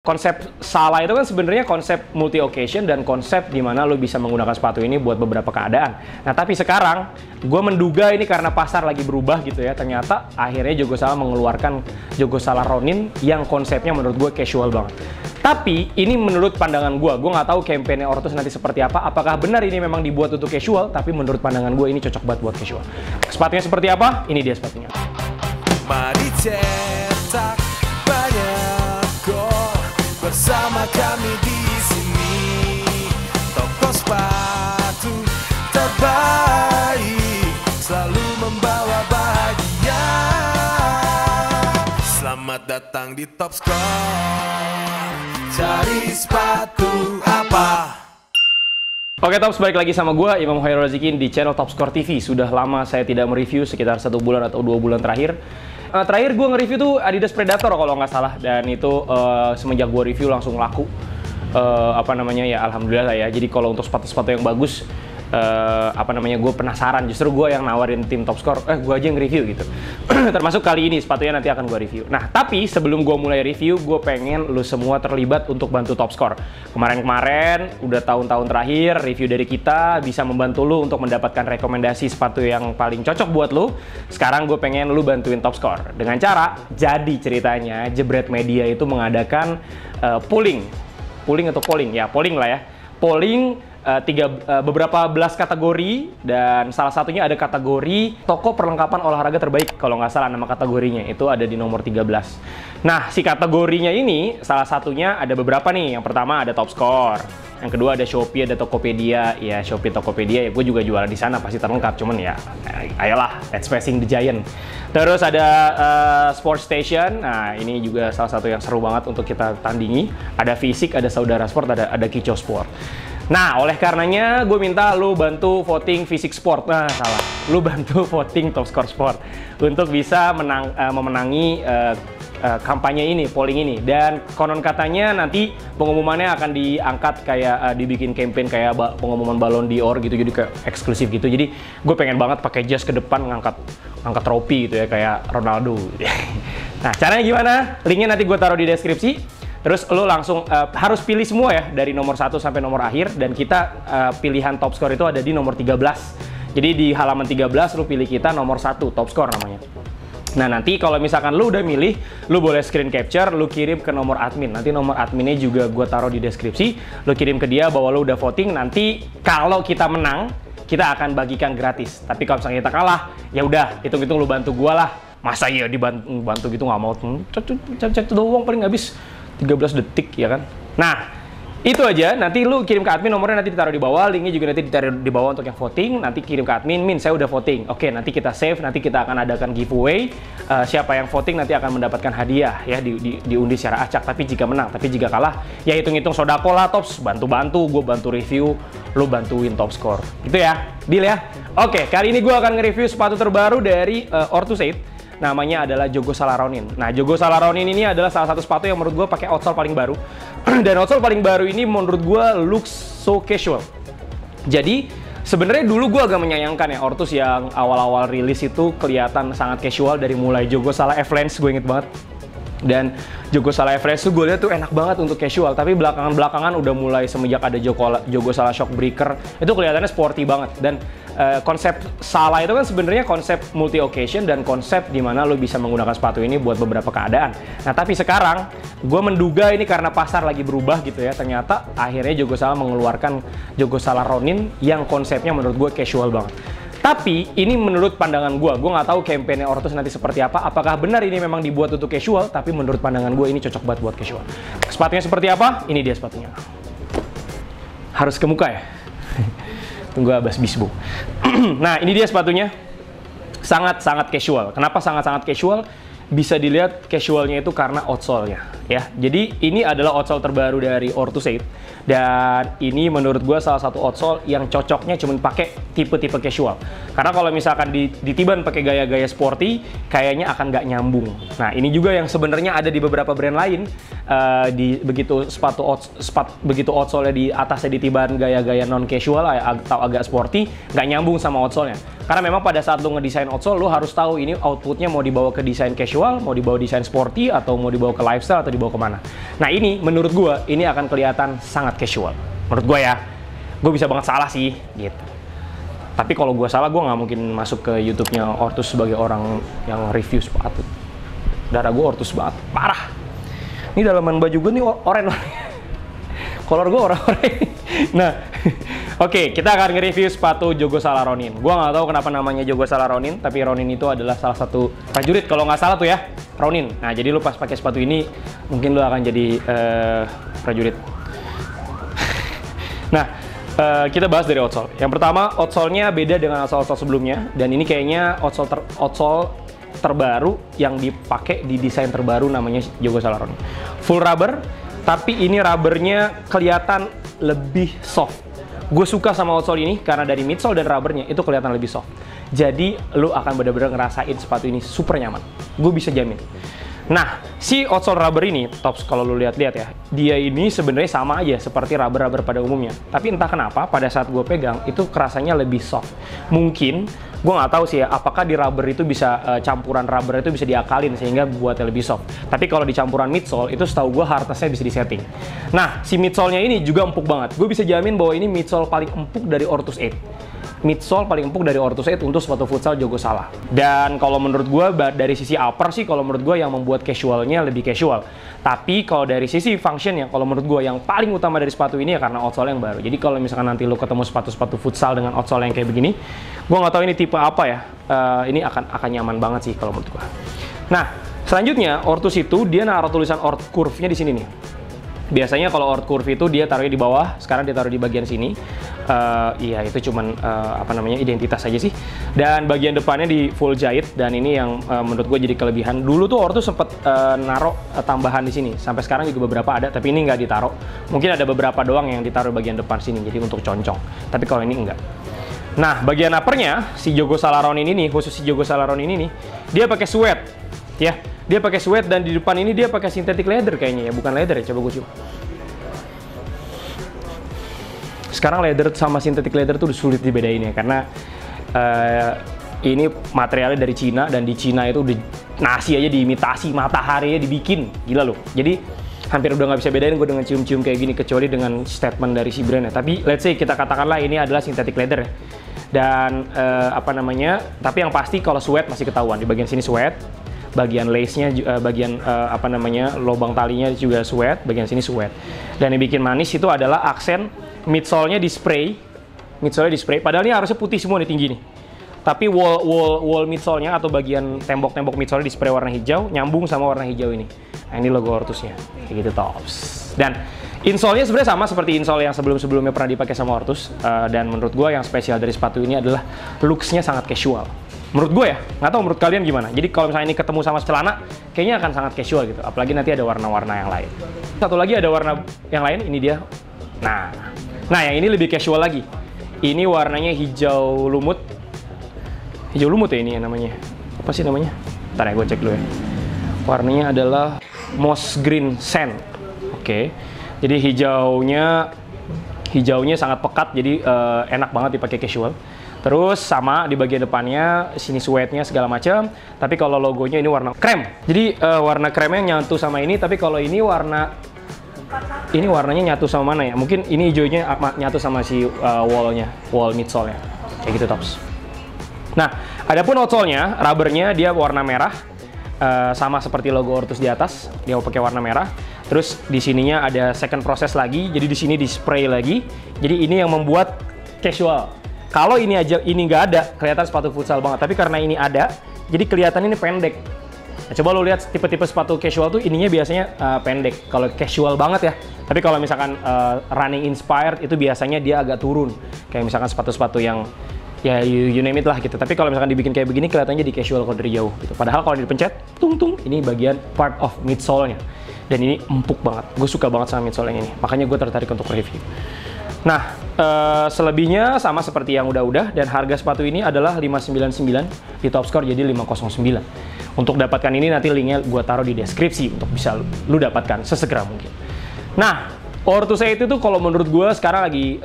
Konsep salah itu kan sebenarnya konsep multi occasion dan konsep di mana lo bisa menggunakan sepatu ini buat beberapa keadaan. Nah, tapi sekarang gue menduga ini karena pasar lagi berubah gitu ya. Ternyata akhirnya Jogo Salah mengeluarkan Jogo Salah Ronin yang konsepnya menurut gue casual banget. Tapi ini menurut pandangan gue nggak tahu campaign-nya Ortus nanti seperti apa. Apakah benar ini memang dibuat untuk casual? Tapi menurut pandangan gue ini cocok banget buat casual. Sepatunya seperti apa? Ini dia sepatunya. Mari cetak banyak gol bersama kami di sini. Toko sepatu terbaik selalu membawa bahagia. Selamat datang di Top Score. Cari sepatu apa? Oke Tops, balik lagi sama gue, Imam Khairul Razikin di channel Top Score TV. Sudah lama saya tidak mereview, sekitar 1 bulan atau 2 bulan terakhir. Terakhir gue nge-review tuh Adidas Predator kalau nggak salah. Dan itu semenjak gue review langsung laku. Ya alhamdulillah lah ya. Jadi kalau untuk sepatu-sepatu yang bagus, gue penasaran. Justru gue yang nawarin tim Top Score, gue aja yang review gitu. Termasuk kali ini sepatunya nanti akan gue review. Nah, tapi sebelum gue mulai review, gue pengen lu semua terlibat untuk bantu Top Score. Kemarin-kemarin, udah tahun-tahun terakhir, review dari kita bisa membantu lu untuk mendapatkan rekomendasi sepatu yang paling cocok buat lu. Sekarang gue pengen lu bantuin Top Score. Dengan cara, jadi ceritanya, Jebret Media itu mengadakan polling beberapa belas kategori, dan salah satunya ada kategori toko perlengkapan olahraga terbaik kalau nggak salah nama kategorinya, itu ada di nomor 13. Nah, si kategorinya ini salah satunya ada beberapa nih. Yang pertama ada Top Score, yang kedua ada Shopee, ada Tokopedia. Ya, Shopee, Tokopedia ya gue juga jualan di sana, pasti terlengkap, cuman ya ayolah, let's facing the giant. Terus ada Sport Station. Nah, ini juga salah satu yang seru banget untuk kita tandingi. Ada Fisik, ada Saudara Sport, ada Kicau Sport. Nah, oleh karenanya gue minta lu bantu voting Fisik Sport. Nah, salah. Lu bantu voting Top Score Sport untuk bisa memenangi kampanye ini, polling ini. Dan konon katanya nanti pengumumannya akan diangkat kayak dibikin campaign kayak pengumuman Ballon d'Or gitu, jadi kayak eksklusif gitu. Jadi gue pengen banget pakai jas ke depan ngangkat trofi gitu ya, kayak Ronaldo. Nah, caranya gimana? Linknya nanti gue taruh di deskripsi. Terus lo langsung harus pilih semua ya, dari nomor 1 sampai nomor akhir. Dan kita pilihan Top Score itu ada di nomor 13. Jadi di halaman 13 lo pilih kita nomor 1, Top Score namanya. Nah, nanti kalau misalkan lo udah milih, lo boleh screen capture, lo kirim ke nomor admin. Nanti nomor adminnya juga gue taruh di deskripsi. Lo kirim ke dia bahwa lo udah voting. Nanti kalau kita menang, kita akan bagikan gratis. Tapi kalau misalnya kita kalah, ya udah, hitung-hitung lo bantu gue lah. Masa iya dibantu gitu nggak mau? Cek doang paling habis 13 detik ya kan. Nah, itu aja. Nanti lu kirim ke admin, nomornya nanti ditaruh di bawah, linknya juga nanti ditaruh di bawah untuk yang voting. Nanti kirim ke admin, saya udah voting. Oke, nanti kita save, nanti kita akan adakan giveaway. Siapa yang voting nanti akan mendapatkan hadiah ya, diundi secara acak. Tapi jika menang, tapi jika kalah ya hitung-hitung sodako lah Tops. Bantu-bantu, gue bantu review, lu bantuin Top Score. Gitu ya, deal ya. Oke, kali ini gue akan nge-review sepatu terbaru dari Ortus 8. Namanya adalah Jogo Salah Ronin. Nah, Jogo Salah Ronin ini adalah salah satu sepatu yang menurut gue pakai outsole paling baru. Dan outsole paling baru ini menurut gue looks so casual. Jadi sebenarnya dulu gue agak menyayangkan ya, Ortus yang awal-awal rilis itu kelihatan sangat casual dari mulai Jogo Salah F-Lance, gue inget banget. Dan Jogo Salah F-Lance tuh gue lihat tuh enak banget untuk casual, tapi belakangan udah mulai semenjak ada Jogo Salah Shockbreaker itu kelihatannya sporty banget. Dan konsep Salah itu kan sebenarnya konsep multi occasion dan konsep di mana lo bisa menggunakan sepatu ini buat beberapa keadaan. Nah, tapi sekarang gue menduga ini karena pasar lagi berubah gitu ya. Ternyata akhirnya Jogo Salah mengeluarkan Jogo Salah Ronin yang konsepnya menurut gue casual banget. Tapi ini menurut pandangan gue nggak tahu campaign-nya Ortus nanti seperti apa. Apakah benar ini memang dibuat untuk casual? Tapi menurut pandangan gue ini cocok banget buat casual. Sepatunya seperti apa? Ini dia sepatunya. Harus ke muka ya? Tunggu abas bisbu. Nah, ini dia sepatunya. Sangat-sangat casual. Kenapa sangat-sangat casual? Bisa dilihat casualnya itu karena outsole-nya ya. Jadi ini adalah outsole terbaru dari Ortus 8, dan ini menurut gue salah satu outsole yang cocoknya cuma pakai tipe-tipe casual. Karena kalau misalkan ditiban pakai gaya-gaya sporty, kayaknya akan nggak nyambung. Nah, ini juga yang sebenarnya ada di beberapa brand lain. Begitu outsole-nya di atasnya ditiban gaya-gaya non casual atau agak sporty, nggak nyambung sama outsole-nya. Karena memang pada saat lo ngedesain outsole, lo harus tahu ini outputnya mau dibawa ke desain casual, mau dibawa desain sporty, atau mau dibawa ke lifestyle, atau dibawa kemana. Nah ini menurut gue ini akan kelihatan sangat casual. Menurut gue ya, gue bisa banget salah sih gitu. Tapi kalau gue salah, gue nggak mungkin masuk ke YouTube-nya Ortus sebagai orang yang review sepatu. Darah gue Ortus banget, parah. Ini dalaman baju gue nih oranye. Kolor gue oranye. Nah, oke, kita akan nge-review sepatu Jogos Alla Ronin. Gue nggak tahu kenapa namanya Jogos Alla Ronin, tapi Ronin itu adalah salah satu prajurit kalau nggak salah tuh ya, Ronin. Nah, jadi lu pas pakai sepatu ini, mungkin lu akan jadi prajurit. Nah, kita bahas dari outsole. Yang pertama, outsole-nya beda dengan outsole sebelumnya, dan ini kayaknya outsole terbaru yang dipakai di desain terbaru namanya Jogos Alla Ronin. Full rubber, tapi ini rubbernya kelihatan lebih soft. Gue suka sama outsole ini karena dari midsole dan rubbernya itu kelihatan lebih soft. Jadi lu akan benar-benar ngerasain sepatu ini super nyaman. Gue bisa jamin. Nah, si outsole rubber ini, Tops, kalau lu lihat-lihat ya, dia ini sebenarnya sama aja seperti rubber-rubber pada umumnya. Tapi entah kenapa pada saat gue pegang itu kerasanya lebih soft. Mungkin gue nggak tahu sih ya, apakah di rubber itu bisa campuran rubber itu bisa diakalin sehingga buatnya lebih soft. Tapi kalau di campuran midsole itu setahu gue hardness-nya bisa disetting. Nah, si midsole-nya ini juga empuk banget. Gue bisa jamin bahwa ini midsole paling empuk dari Ortus 8. Midsole paling empuk dari Ortus 8 untuk sepatu futsal Jogos Alla. Dan kalau menurut gue dari sisi upper sih, kalau menurut gue yang membuat casualnya lebih casual. Tapi kalau dari sisi function ya, kalau menurut gue yang paling utama dari sepatu ini ya karena outsole yang baru. Jadi kalau misalkan nanti lo ketemu sepatu-sepatu futsal dengan outsole yang kayak begini, gue nggak tahu ini tipe apa ya. Ini akan nyaman banget sih kalau menurut gue. Nah, selanjutnya Ortus itu dia naruh tulisan Ort Curve-nya di sini nih. Biasanya kalau Ort Curve itu dia taruhnya di bawah, sekarang dia taruh di bagian sini. Iya, itu cuman apa namanya, identitas aja sih. Dan bagian depannya di full jahit, dan ini yang menurut gue jadi kelebihan. Dulu tuh Ortus sempet naruh tambahan di sini, sampai sekarang juga beberapa ada, tapi ini nggak ditaruh. Mungkin ada beberapa doang yang ditaruh bagian depan sini, jadi untuk concong. Tapi kalau ini enggak. Nah, bagian uppernya si Jogos Alla Ronin ini, khusus si Jogos Alla Ronin ini, dia pakai suede, ya. Dia pakai suede dan di depan ini dia pakai synthetic leather kayaknya ya, bukan leather ya, coba gue coba. Sekarang leather sama synthetic leather tuh sulit dibedain ya, karena ini materialnya dari Cina, dan di Cina itu udah nasi aja diimitasi, matahari ya dibikin, gila loh. Jadi hampir udah nggak bisa bedain gue dengan cium-cium kayak gini, kecuali dengan statement dari si brand ya. Tapi let's say kita katakanlah ini adalah synthetic leather ya. Dan apa namanya, tapi yang pasti kalau suede masih ketahuan, di bagian sini suede, bagian lace-nya, bagian apa namanya, lubang talinya juga suede, bagian sini suede. Dan yang bikin manis itu adalah aksen midsole-nya di spray, padahal ini harusnya putih semua nih tinggi nih. Tapi wall midsole-nya atau bagian tembok-tembok midsole di spray warna hijau, nyambung sama warna hijau ini. Nah, ini logo Ortusnya, kayak gitu, Tops. Dan insole-nya sebenarnya sama seperti insole yang sebelum-sebelumnya pernah dipakai sama Ortus. Dan menurut gue yang spesial dari sepatu ini adalah looks-nya sangat casual. Menurut gue ya, nggak tahu menurut kalian gimana. Jadi kalau misalnya ini ketemu sama celana, kayaknya akan sangat casual gitu. Apalagi nanti ada warna-warna yang lain. Satu lagi ada warna yang lain, ini dia. Nah yang ini lebih casual lagi. Ini warnanya hijau lumut. Hijau lumut ya ini ya namanya. Apa sih namanya? Ntar ya, gue cek dulu ya. Warnanya adalah moss green sand. Oke. Jadi hijaunya sangat pekat, jadi enak banget dipakai casual. Terus sama di bagian depannya, sini suede-nya segala macam. Tapi kalau logonya ini warna krem. Jadi warna kremnya nyatu sama ini, tapi kalau ini warnanya nyatu sama mana ya? Mungkin ini hijaunya nyatu sama si wall midsole-nya. Kayak gitu, Tops. Nah, adapun outsole-nya, rubbernya dia warna merah. Sama seperti logo Ortus di atas, dia pakai warna merah. Terus di sininya ada second process lagi, jadi di sini di spray lagi. Jadi ini yang membuat casual. Kalau ini aja ini nggak ada, kelihatan sepatu futsal banget. Tapi karena ini ada, jadi kelihatan ini pendek. Nah, coba lo lihat tipe-tipe sepatu casual tuh ininya biasanya pendek. Kalau casual banget ya. Tapi kalau misalkan running inspired itu biasanya dia agak turun. Kayak misalkan sepatu-sepatu yang ya you name it lah gitu. Tapi kalau misalkan dibikin kayak begini kelihatannya di casual kalau dari jauh gitu. Padahal kalau dipencet, tung ini bagian part of midsole-nya. Dan ini empuk banget. Gue suka banget sama midsole yang ini. Makanya gue tertarik untuk review. Nah, selebihnya sama seperti yang udah-udah, dan harga sepatu ini adalah 599 di Topscore, jadi 509. Untuk dapatkan ini nanti linknya gue taruh di deskripsi untuk bisa lu dapatkan sesegera mungkin. Nah, Ortus itu tuh kalau menurut gue sekarang lagi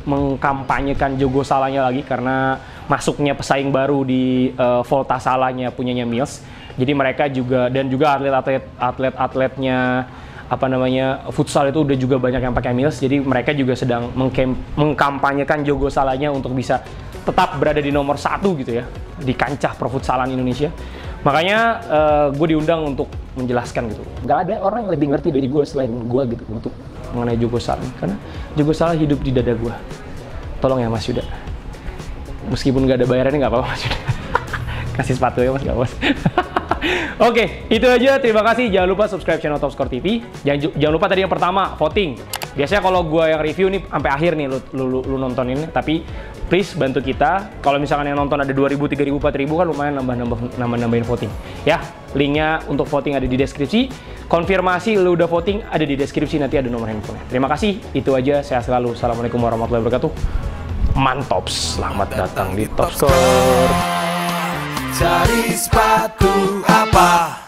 mengkampanyekan Jogos Alla-nya lagi karena masuknya pesaing baru di Volta Salanya punyanya Mills. Jadi mereka juga dan juga atletnya apa namanya futsal itu udah juga banyak yang pakai Mills. Jadi mereka juga sedang mengkampanyekan Jogo Salahnya untuk bisa tetap berada di nomor 1 gitu ya di kancah perfutsalan Indonesia. Makanya gue diundang untuk menjelaskan gitu. Gak ada orang yang lebih ngerti dari gue selain gue gitu untuk mengenai Jogo Salah. Karena Jogo Salah hidup di dada gue. Tolong ya Mas Yuda. Meskipun gak ada bayarannya nggak apa-apa Mas Yuda. Kasih sepatu ya Mas, gak Mas. Oke, itu aja. Terima kasih. Jangan lupa subscribe channel Top Score TV. Jangan lupa tadi yang pertama, voting. Biasanya kalau gue yang review nih sampai akhir nih lu nonton ini, tapi please bantu kita. Kalau misalkan yang nonton ada 2.000, 3.000, 4.000 kan lumayan nambahin voting. Ya, linknya untuk voting ada di deskripsi. Konfirmasi lu udah voting ada di deskripsi, nanti ada nomor handphone. Terima kasih. Itu aja. Sehat selalu. Assalamualaikum warahmatullahi wabarakatuh. Mantops. Selamat datang di Top Score. Cari sepatu apa?